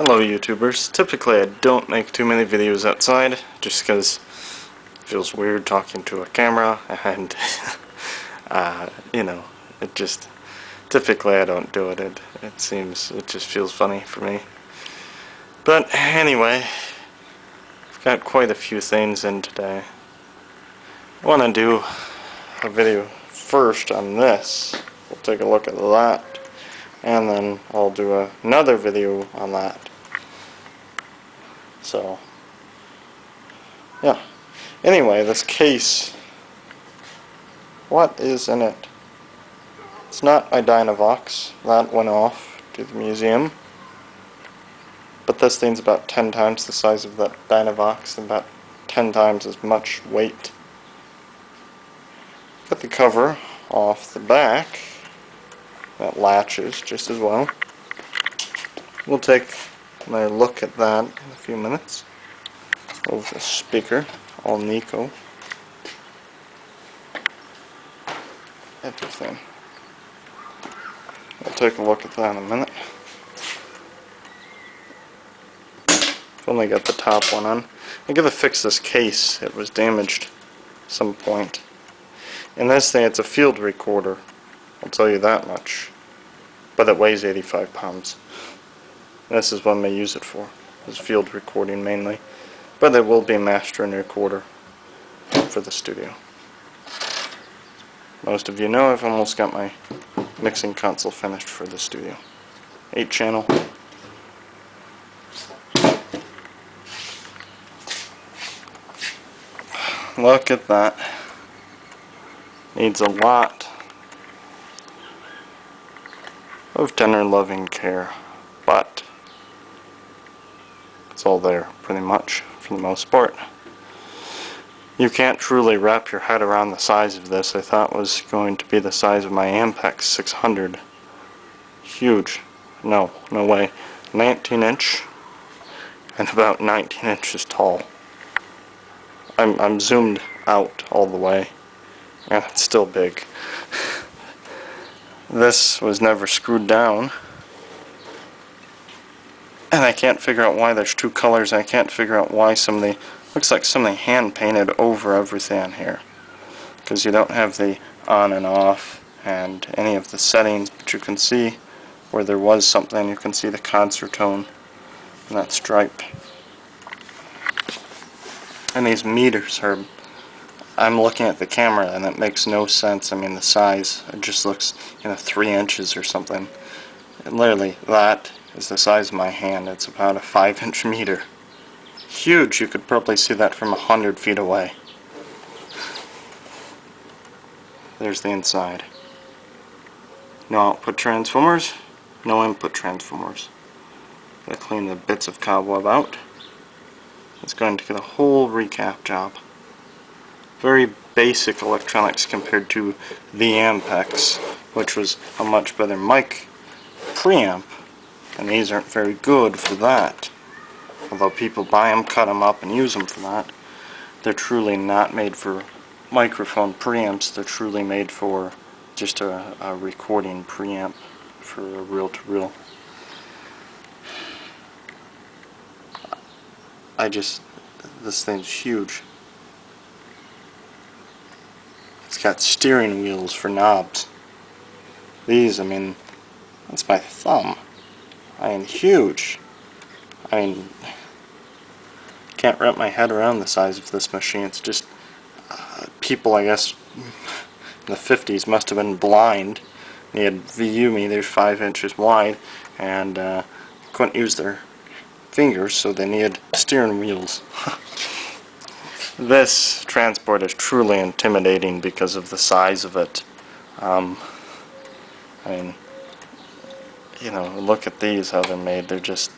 Hello YouTubers. Typically I don't make too many videos outside just because it feels weird talking to a camera and you know, it just typically I don't do it. It just feels funny for me. But anyway, I've got quite a few things in today. I want to do a video first on this. We'll take a look at that. And then I'll do another video on that. So, yeah. Anyway, this case, what is in it? It's not my Dynavox. That went off to the museum. But this thing's about 10 times the size of that Dynavox and about 10 times as much weight. Got the cover off the back. That latches just as well. We'll take a look at that in a few minutes. Over the speaker, all Nico. Everything. We'll take a look at that in a minute. I've only got the top one on. I gotta fix this case. It was damaged at some point. And this thing, it's a field recorder. I'll tell you that much. But it weighs 85 pounds. This is what I may use it for. It's field recording mainly. But it will be a master and recorder for the studio. Most of you know I've almost got my mixing console finished for the studio. 8-channel. Look at that. Needs a lot of tender loving care, but it's all there pretty much for the most part. You can't truly wrap your head around the size of this. I thought it was going to be the size of my Ampex 600. Huge. No way. 19-inch and about 19 inches tall. I'm zoomed out all the way and it's still big. This was never screwed down, and I can't figure out why there's two colors. I can't figure out why looks like somebody hand painted over everything on here, because you don't have the on and off and any of the settings, but you can see where there was something. You can see the Concertone and that stripe, and these meters are, I'm looking at the camera and it makes no sense. I mean, the size, it just looks, 3 inches or something. And literally, that is the size of my hand. It's about a 5-inch meter. Huge. You could probably see that from 100 feet away. There's the inside. No output transformers, no input transformers. Gotta clean the bits of cobweb out. It's going to get a whole recap job. Very basic electronics compared to the Ampex, which was a much better mic preamp, and these aren't very good for that. Although people buy them, cut them up, and use them for that, they're truly not made for microphone preamps. They're truly made for just a recording preamp for a reel-to-reel. This thing's huge. It's got steering wheels for knobs. These, that's my thumb. Huge. Can't wrap my head around the size of this machine. It's just, people, I guess, in the 50s must have been blind. They had VU meters 5 inches wide, and couldn't use their fingers, so they needed steering wheels. This transport is truly intimidating because of the size of it. Look at these, how they're made. They're just,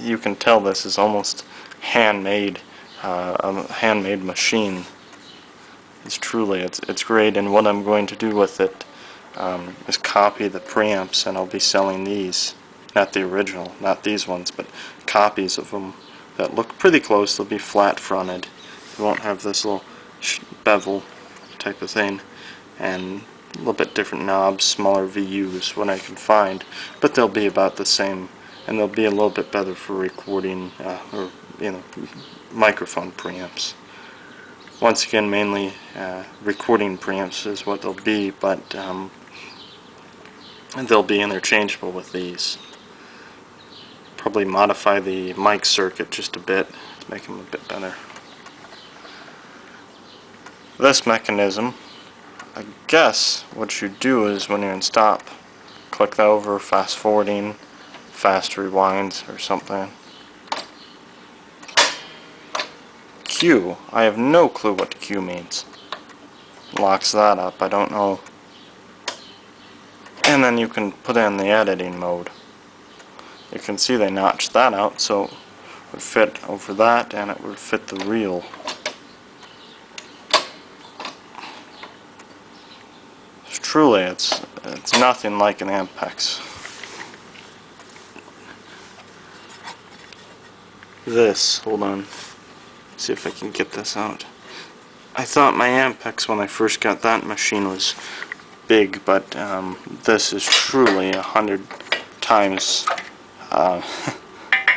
you can tell this is almost handmade, a handmade machine. It's truly, it's great, and what I'm going to do with it is copy the preamps, and I'll be selling these. Not the original, not these ones, but copies of them that look pretty close. They'll be flat fronted. You won't have this little bevel type of thing, and a little bit different knobs, smaller VUs, what I can find, but they'll be about the same and they'll be a little bit better for recording or microphone preamps. Once again, mainly recording preamps is what they'll be, but they'll be interchangeable with these. Probably modify the mic circuit just a bit to make them a bit better. This mechanism, I guess what you do is when you're in stop, click that over, fast forwarding, fast rewinds or something. Q, I have no clue what Q means. Locks that up, I don't know. And then you can put in the editing mode. You can see they notched that out, so it would fit over that and it would fit the reel. Truly, it's nothing like an Ampex. This, hold on, see if I can get this out. I thought my Ampex when I first got that machine was big, but this is truly 100 times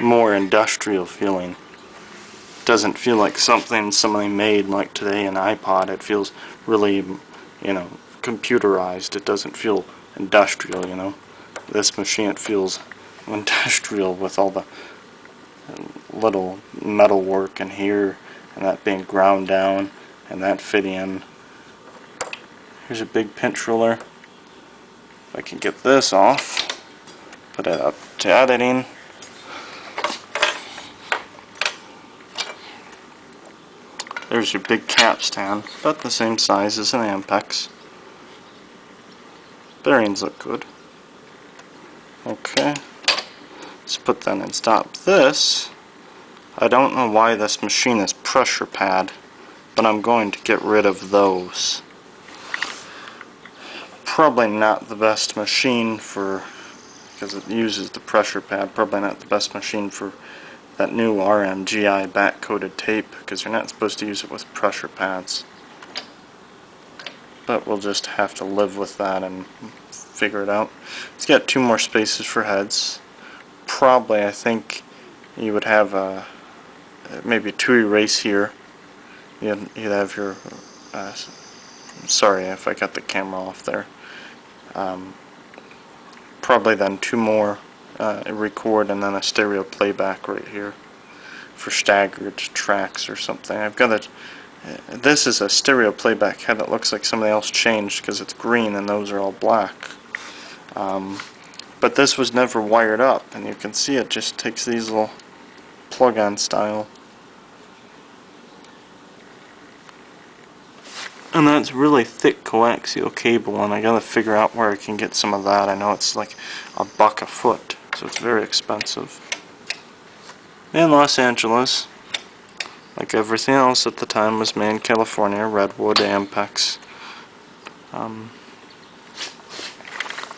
more industrial feeling. Doesn't feel like something somebody made like today, an iPod. It feels really, computerized. It doesn't feel industrial, This machine, it feels industrial with all the little metal work in here and that being ground down and that fitting in. Here's a big pinch roller. If I can get this off, put it up to editing. There's your big cap stand, about the same size as an Ampex. Bearings look good. Okay, let's put that in stop. This, I don't know why this machine is pressure pad, but I'm going to get rid of those. Probably not the best machine for, because it uses the pressure pad, probably not the best machine for that new RMGI back-coated tape, because you're not supposed to use it with pressure pads. But we'll just have to live with that and figure it out. It's got 2 more spaces for heads. Probably, I think, you would have maybe 2 erase here. You'd have your, sorry if I got the camera off there. Probably then 2 more record and then a stereo playback right here for staggered tracks or something. I've got this is a stereo playback head that looks like somebody else changed because it's green and those are all black. But this was never wired up, and you can see it just takes these little plug-on style. And that's really thick coaxial cable, and I gotta figure out where I can get some of that. I know it's like $1 a foot, so it's very expensive. In Los Angeles, like everything else at the time, was made in California, Redwood, Ampex.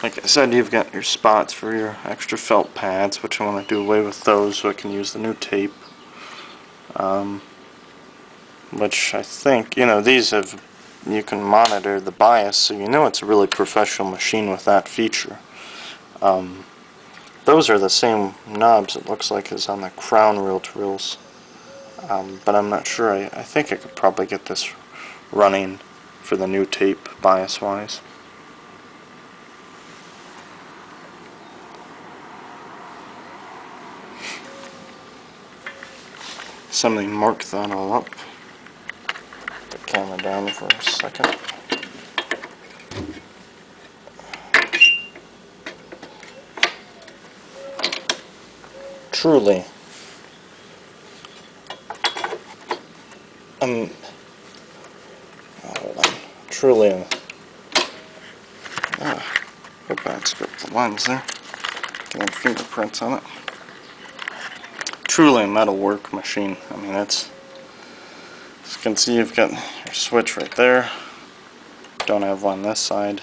Like I said, you've got your spots for your extra felt pads, which I want to do away with those so I can use the new tape. Which I think, these have, you can monitor the bias, so it's a really professional machine with that feature. Those are the same knobs, it looks like, as on the crown reel-to-reels. But I'm not sure. I think I could probably get this running for the new tape bias-wise. Somebody mark that all up. Put the camera down for a second. Truly, hold on. Truly, go back, script the lines there. Getting fingerprints on it. Truly a metalwork machine. I mean, as you can see, you've got your switch right there. Don't have one this side.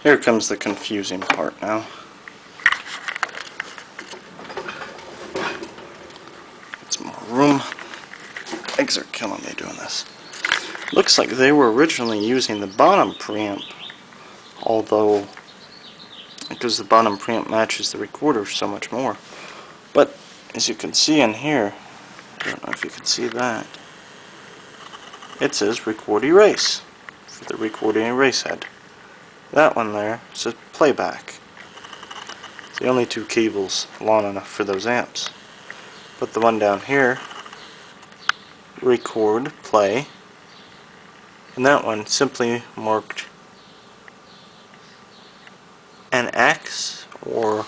Here comes the confusing part now. Get some more room. bugs are killing me doing this. Looks like they were originally using the bottom preamp, although because the bottom preamp matches the recorder so much more. But as you can see in here, I don't know if you can see that, it says record erase for the record erase head. That one there says playback. It's the only two cables long enough for those amps. But the one down here, record, play, and that one simply marked an X, or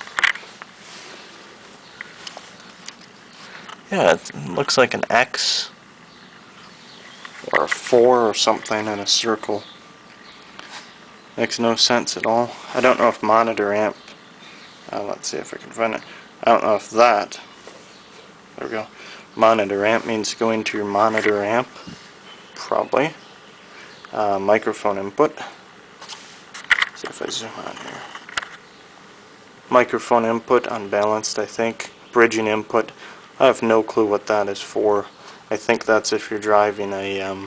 yeah, it looks like an X or a 4 or something in a circle. Makes no sense at all. I don't know if monitor amp, let's see if I can find it. I don't know if that, there we go, monitor amp means going to your monitor amp, probably. Microphone input. Let's see if I zoom on here. Microphone input unbalanced, I think. Bridging input. I have no clue what that is for. I think that's if you're driving a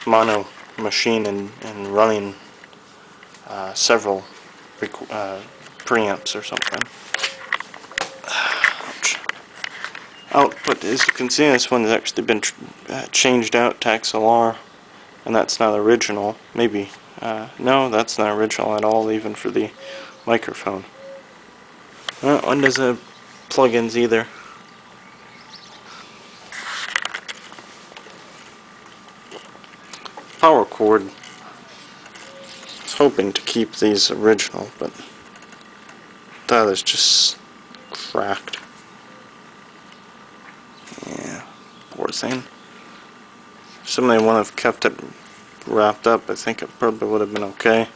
mono machine and running several preamps or something. Ouch. Output, as you can see, this one has actually been changed out to XLR. And that's not original. Maybe. No, that's not original at all, even for the microphone. That one doesn't have plugins either. Power cord. I was hoping to keep these original, but that is just cracked. Yeah, poor thing. If somebody would have kept it wrapped up, I think it probably would have been okay.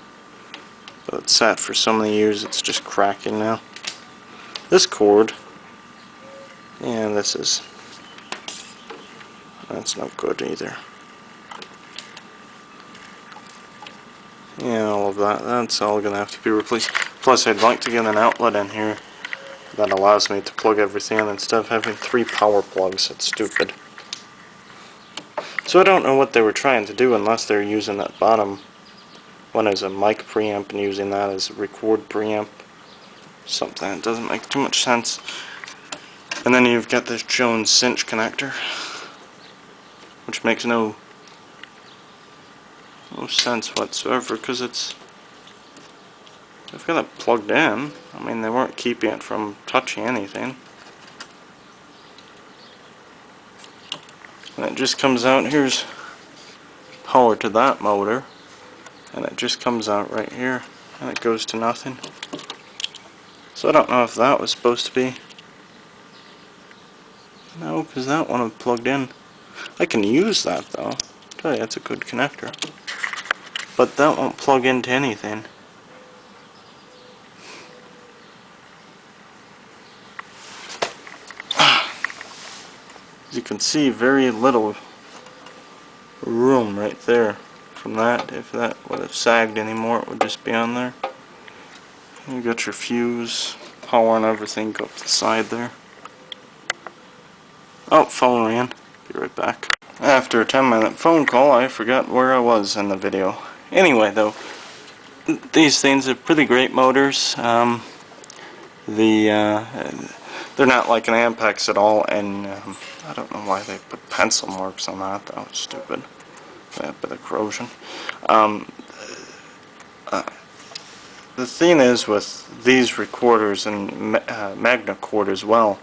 But it's sat for so many years, it's just cracking now. This cord, yeah, that's no good either. Yeah, all of that's all going to have to be replaced. Plus, I'd like to get an outlet in here that allows me to plug everything in instead of having 3 power plugs. That's stupid. So I don't know what they were trying to do unless they're using that bottom one as a mic preamp and using that as a record preamp. Something that doesn't make too much sense. And then you've got this Jones cinch connector, which makes no sense whatsoever, because I've got it plugged in. I mean, they weren't keeping it from touching anything. And it just comes out, here's power to that motor, and it just comes out right here, and it goes to nothing. So I don't know if that was supposed to be. No, because that one was plugged in. I can use that though. I'll tell you, that's a good connector. But that won't plug into anything. As you can see, very little room right there from that. If that would have sagged anymore, it would just be on there. You got your fuse, power and everything go up the side there. Oh, phone rang. Be right back. After a 10-minute phone call, I forgot where I was in the video. Anyway, though, these things are pretty great motors. They're not like an Ampex at all, and I don't know why they put pencil marks on that. That was stupid. A bit of corrosion. The thing is with these recorders and MagnaCord as well,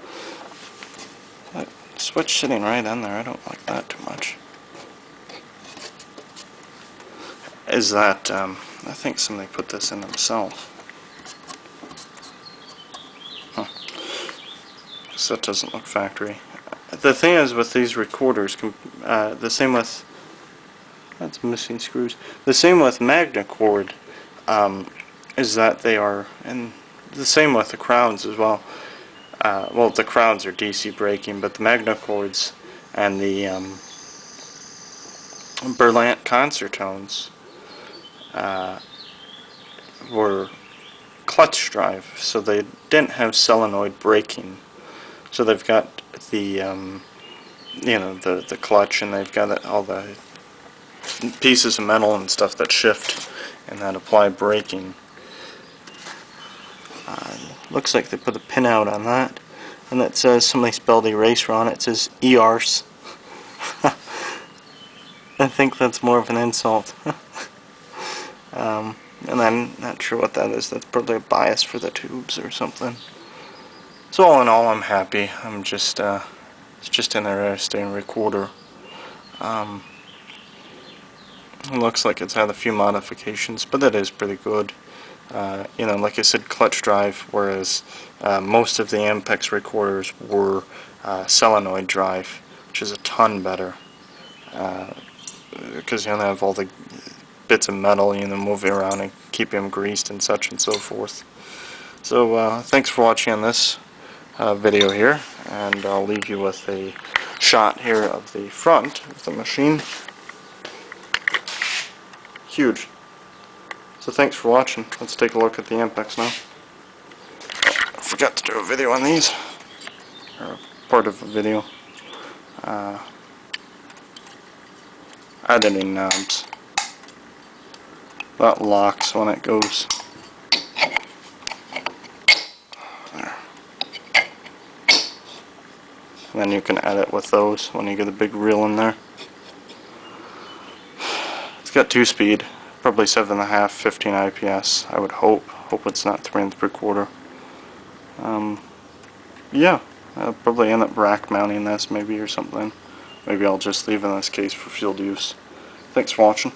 that switch sitting right on there, I don't like that too much, is that I think somebody put this in themselves. So that doesn't look factory. The thing is with these recorders, the same with, that's missing screws, the same with MagnaCord, is that they are, and the same with the crowns as well. Well, the crowns are DC braking, but the MagnaCords and the Berlant Concertones were clutch drive, so they didn't have solenoid braking. So they've got the you know, the clutch, and they've got all the pieces of metal and stuff that shift and that apply braking. Looks like they put a pin out on that, and that says, somebody spelled eraser on it, it says ERS. I think that's more of an insult. And I'm not sure what that is. That's probably a bias for the tubes or something. So all in all, I'm happy. I'm just it's just an interesting recorder. It looks like it's had a few modifications, but that is pretty good. You know, like I said, clutch drive, whereas most of the Ampex recorders were solenoid drive, which is a ton better, because you don't have all the bits of metal, you know, moving around and keeping them greased and such and so forth. So thanks for watching on this video here, and I'll leave you with a shot here of the front of the machine. Huge. So thanks for watching. Let's take a look at the Ampex now. I forgot to do a video on these, or part of a video. Editing knobs. That locks when it goes. There. And then you can edit with those when you get a big reel in there. It's got 2-speed, probably 7.5, 15 IPS. I would hope. Hope it's not 3 3/4. Yeah, I'll probably end up rack mounting this maybe or something. Maybe I'll just leave in this case for field use. Thanks for watching.